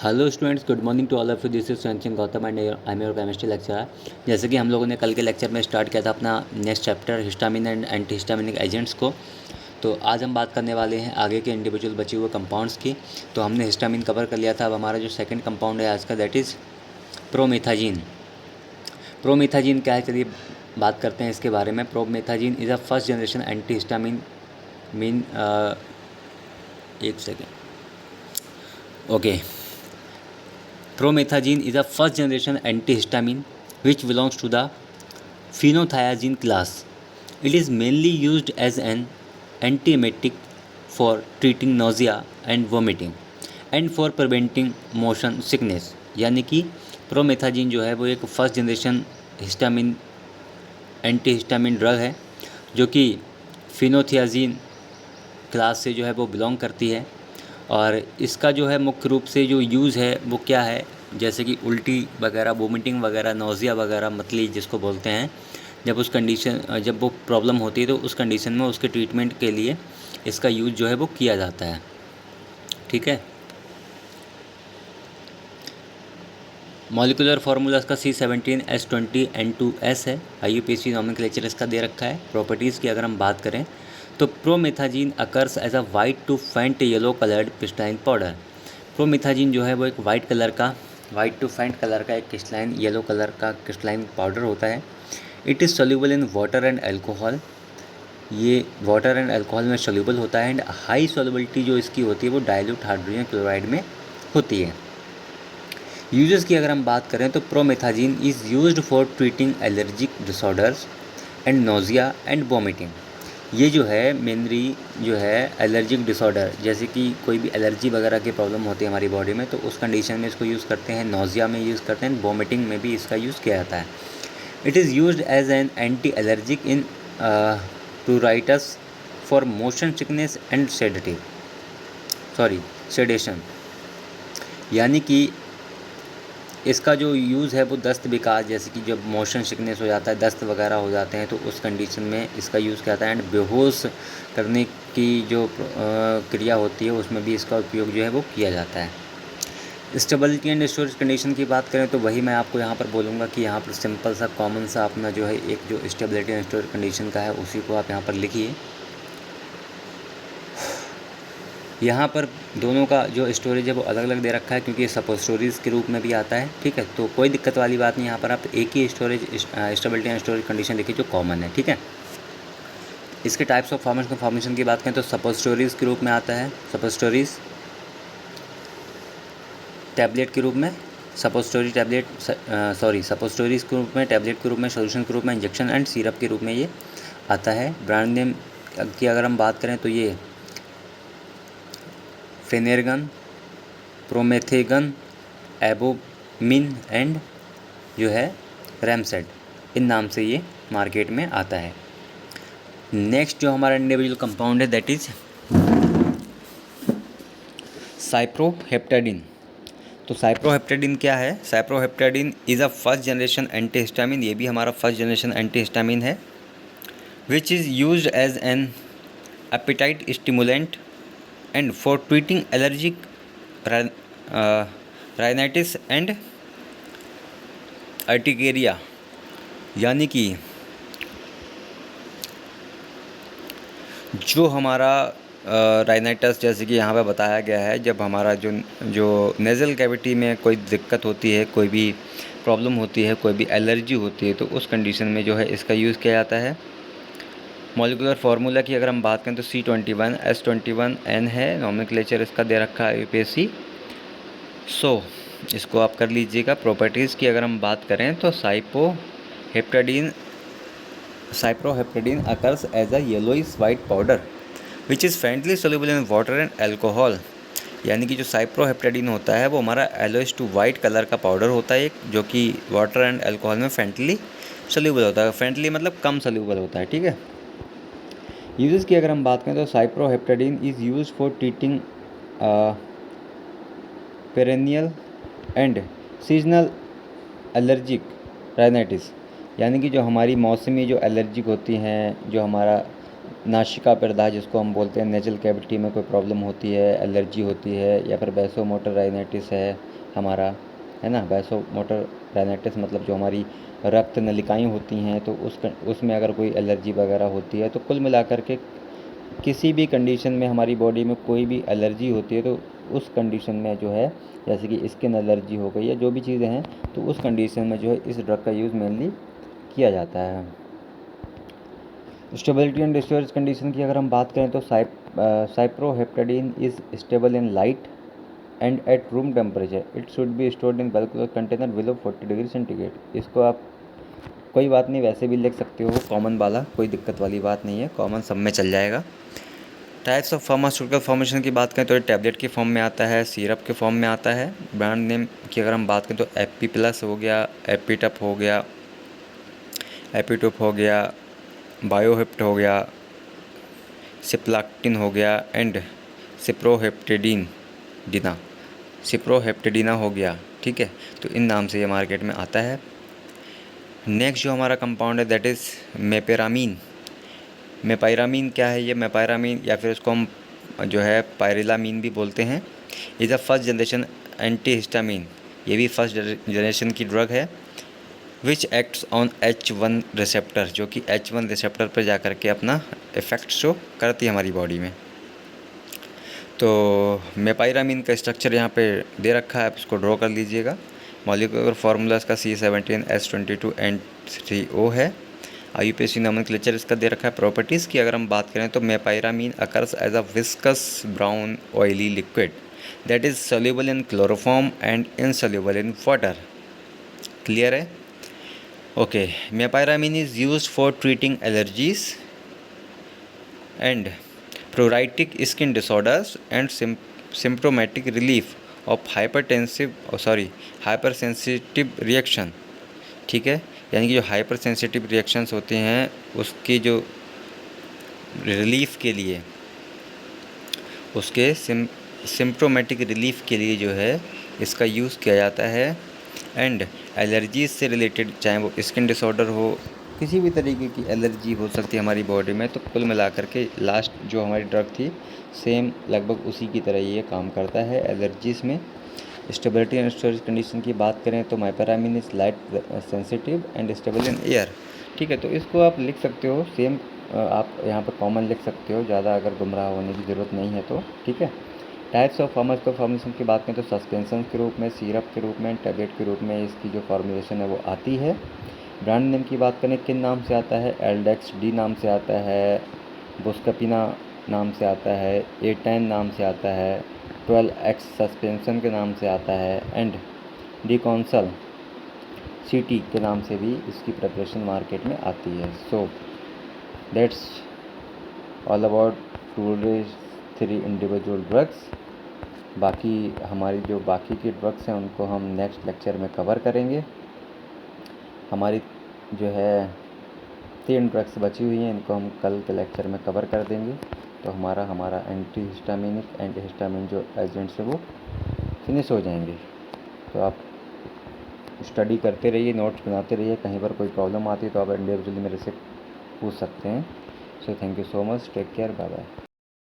Hello students, good morning to all of you. This is Sachin Gautam and I am your chemistry lecturer. जैसे कि हम लोगों ने कल के लेक्चर में स्टार्ट किया था अपना next chapter histamine and anti histaminic agents को, तो आज हम बात करने वाले हैं आगे के इंडिविजुअल बचे हुए कंपाउंड्स की। तो हमने हिस्टामिन कवर कर लिया था। अब हमारा जो सेकंड कंपाउंड है आज का, दैट इज़ प्रोमेथाजीन। प्रोमेथाजीन क्या है, चलिए बात करते हैं इसके बारे में। Promethazine is a first generation antihistamine mean एक second okay. Promethazine is a first generation antihistamine which belongs to the phenothiazine class. It is mainly used as an antiemetic for treating nausea and vomiting and for preventing motion sickness. यानी कि promethazine जो है वो एक first generation histamine antihistamine drug है जो कि फिनोथियाजीन class से जो है वो बिलोंग करती है। और इसका जो है मुख्य रूप से जो यूज़ है वो क्या है, जैसे कि उल्टी वगैरह, वोमिटिंग वगैरह, नौजिया वगैरह, मतली जिसको बोलते हैं, जब वो प्रॉब्लम होती है तो उस कंडीशन में उसके ट्रीटमेंट के लिए इसका यूज़ जो है वो किया जाता है। ठीक है। मॉलिकुलर फार्मूला इसका C17H20N2S है। IUPAC नॉमेनक्लेचर इसका दे रखा है। प्रॉपर्टीज़ की अगर हम बात करें तो promethazine occurs as a white to faint yellow coloured crystalline powder. Promethazine जो है वो एक वाइट टू फेंट कलर का एक क्रिस्टलाइन येलो कलर का क्रिस्टलाइन पाउडर होता है। It is soluble in water and alcohol. ये वाटर एंड एल्कोहल में सोल्यूबल होता है। एंड हाई सोल्युबिलिटी जो इसकी होती है वो डाइल्यूट हाइड्रोजन क्लोराइड में होती है। यूजेस की अगर हम बात करें तो promethazine is used for treating allergic disorders and nausea and vomiting. ये जो है मेनली जो है एलर्जिक डिसऑर्डर, जैसे कि कोई भी एलर्जी वगैरह की प्रॉब्लम होती है हमारी बॉडी में, तो उस कंडीशन में इसको यूज़ करते हैं। नोजिया में यूज़ करते हैं, वॉमिटिंग में भी इसका यूज़ किया जाता है। It is used as an anti allergic in pruritus for motion sickness and sedation. यानी कि इसका जो यूज़ है वो दस्त विकार, जैसे कि जब मोशन सिकनेस हो जाता है, दस्त वगैरह हो जाते हैं, तो उस कंडीशन में इसका यूज़ किया जाता है। एंड बेहोश करने की जो क्रिया होती है उसमें भी इसका उपयोग जो है वो किया जाता है। स्टेबिलिटी एंड स्टोरेज कंडीशन की बात करें तो वही मैं आपको यहाँ पर बोलूँगा कि यहाँ पर सिंपल सा कॉमन सा अपना जो है एक जो स्टेबिलिटी एंड स्टोरेज कंडीशन का है उसी को आप यहाँ पर लिखिए। यहाँ पर दोनों का जो स्टोरेज है वो अलग अलग दे रखा है क्योंकि ये सपोजिटरीज़ के रूप में भी आता है। ठीक है, तो कोई दिक्कत वाली बात नहीं। यहाँ पर आप एक ही स्टेबिलिटी एंड स्टोरेज कंडीशन लिखिए जो कॉमन है। ठीक है। इसके टाइप्स ऑफ फॉर्मेशन की बात करें तो सपोजिटरीज़ के रूप में आता है, सपोजिटरीज़ टैबलेट के रूप में, सपोजिटरीज़ के रूप में, टैबलेट के रूप में, सोल्यूशन के रूप में, इंजेक्शन एंड सिरप के रूप में ये आता है। ब्रांड नेम की अगर हम बात करें तो ये फेनेरगन, प्रोमेथेगन, एबोमिन एंड जो है रैमसेड, इन नाम से ये मार्केट में आता है। नेक्स्ट जो हमारा इंडिविजुअल कंपाउंड है दैट इज़ साइप्रोहेप्टेडिन। तो साइप्रोहेप्टेडिन क्या है? Cyproheptadine is a first generation antihistamine. ये भी हमारा फर्स्ट जनरेशन एंटीहिस्टामिन है which is used as an appetite stimulant and for treating allergic rhinitis and urticaria. यानी कि जो हमारा राइनाइटिस, जैसे कि यहाँ पे बताया गया है, जब हमारा जो नेज़ल कैविटी में कोई दिक्कत होती है, कोई भी प्रॉब्लम होती है, कोई भी एलर्जी होती है, तो उस कंडीशन में जो है इसका यूज़ किया जाता है। मॉलिकुलर फार्मूला की अगर हम बात करें तो C21H21N है। नॉमेनक्लेचर इसका दे रखा है IUPAC। इसको आप कर लीजिएगा। प्रॉपर्टीज़ की अगर हम बात करें तो cyproheptadine occurs as a yellowish white powder which is faintly soluble in water and alcohol. यानी कि जो साइप्रोहेप्टेडिन होता है वो हमारा येलोइश टू वाइट कलर का पाउडर होता है, जो कि वाटर एंड एल्कोहल में फेंटली सोल्यूबल होता है। फेंटली मतलब कम सोल्यूबल होता है। ठीक है। यूजेस की अगर हम बात करें तो cyproheptadine is use for treating perennial and seasonal allergic rhinitis. यानी कि जो हमारी मौसमी जो एलर्जिक होती हैं, जो हमारा नासिका प्रदाह जिसको हम बोलते हैं, नेजल कैविटी में कोई प्रॉब्लम होती है, एलर्जी होती है, या फिर वैसोमोटर राइनाइटिस है हमारा, है ना। वैसोमोटर राइनाइटिस मतलब जो हमारी रक्त नलिकाएं होती हैं, तो उसमें अगर कोई एलर्जी वगैरह होती है, तो कुल मिलाकर के किसी भी कंडीशन में हमारी बॉडी में कोई भी एलर्जी होती है, तो उस कंडीशन में जो है, जैसे कि स्किन एलर्जी हो गई या जो भी चीज़ें हैं, तो उस कंडीशन में जो है इस ड्रग का यूज़ मेनली किया जाता है। स्टेबिलिटी एंड स्टोरेज कंडीशन की अगर हम बात करें तो cyproheptadine is stable in light and at room temperature. It should be stored in well container below 40 degree centigrade. इसको आप कोई बात नहीं वैसे भी लिख सकते हो, कॉमन वाला, कोई दिक्कत वाली बात नहीं है, कॉमन सब में चल जाएगा। टाइप्स ऑफ फार्मास्यूटिकल फॉर्मेशन की बात करें तो ये टैबलेट के फॉर्म में आता है, सिरप के फॉर्म में आता है। ब्रांड नेम की अगर हम बात करें तो एपी प्लस हो गया, एपीटप हो गया, एपीटोप हो गया, बायोहिप्ट हो गया, सिप्लाक्टिन हो गया एंड सिप्रोहेप्टेडिना हो गया, ठीक है। तो इन नाम से ये मार्केट में आता है। नेक्स्ट जो हमारा कंपाउंड है दैट इज़ मेपेरामीन। मेपायरामीन क्या है? ये मेपायरामीन या फिर इसको हम जो है पायरिलामीन भी बोलते हैं। Is a first generation antihistamine. ये भी फर्स्ट जनरेशन की ड्रग है। Which acts on H1 receptor, जो कि H1 रिसेप्टर पर जा कर के अपना इफ़ेक्ट शो करती है हमारी बॉडी में। तो मेपायरामीन का स्ट्रक्चर यहाँ पे दे रखा है, आप इसको ड्रॉ कर लीजिएगा। मॉलिक्यूलर फार्मूला इसका C17H22N3O है। IUPAC नोमेनक्लेचर इसका दे रखा है। प्रॉपर्टीज़ की अगर हम बात करें तो mepyramine occurs as a viscous brown oily liquid that is soluble in chloroform and insoluble in water. Clear है? Okay. Mepyramine is used for treating allergies and pruritic skin disorders and symptomatic relief of hyper sensitive reaction, ठीक है। यानी कि जो hyper sensitive reactions होते हैं उसकी जो रिलीफ के लिए, उसके सिम्प्टोमेटिक रिलीफ के लिए जो है इसका यूज़ किया जाता है। एंड एलर्जीज से रिलेटेड, चाहे वो स्किन डिसऑर्डर हो, किसी भी तरीके की एलर्जी हो सकती है हमारी बॉडी में, तो कुल मिलाकर के लास्ट जो हमारी ड्रग थी सेम लगभग उसी की तरह ये काम करता है एलर्जीज़ में। स्टेबिलिटी एंड स्टोरेज कंडीशन की बात करें तो mepyramine is light sensitive and stable in air, ठीक है। तो इसको आप लिख सकते हो सेम, आप यहाँ पर कॉमन लिख सकते हो, ज़्यादा अगर गुमराह होने की ज़रूरत नहीं है तो, ठीक है। टाइप्स ऑफ फार्मास्यूटिकल फॉर्मुलेशन की बात करें तो सस्पेंशन के रूप में, सिरप के रूप में, टैबलेट के रूप में इसकी जो फॉर्मुलेशन है वो आती है। ब्रांड नेम की बात करें किन नाम से आता है? एल्डेक्स डी नाम से आता है, बुस्कपिना नाम से आता है, A10 नाम से आता है, 12X सस्पेंशन के नाम से आता है एंड डिकॉन्सल CT के नाम से भी इसकी प्रिपरेशन मार्केट में आती है। So that's all about today's 3 individual drugs. बाकी हमारी जो बाकी की ड्रग्स हैं उनको हम नेक्स्ट लेक्चर में कवर करेंगे। हमारी जो है 3 ड्रग्स बची हुई हैं, इनको हम कल के लेक्चर में कवर कर देंगे। तो हमारा एंटीहिस्टामिन जो एजेंट्स है वो फिनिश हो जाएंगे। तो आप स्टडी करते रहिए, नोट्स बनाते रहिए, कहीं पर कोई प्रॉब्लम आती है तो आप इंडिविजुअली मेरे से पूछ सकते हैं। So thank you so much, take care, bye bye.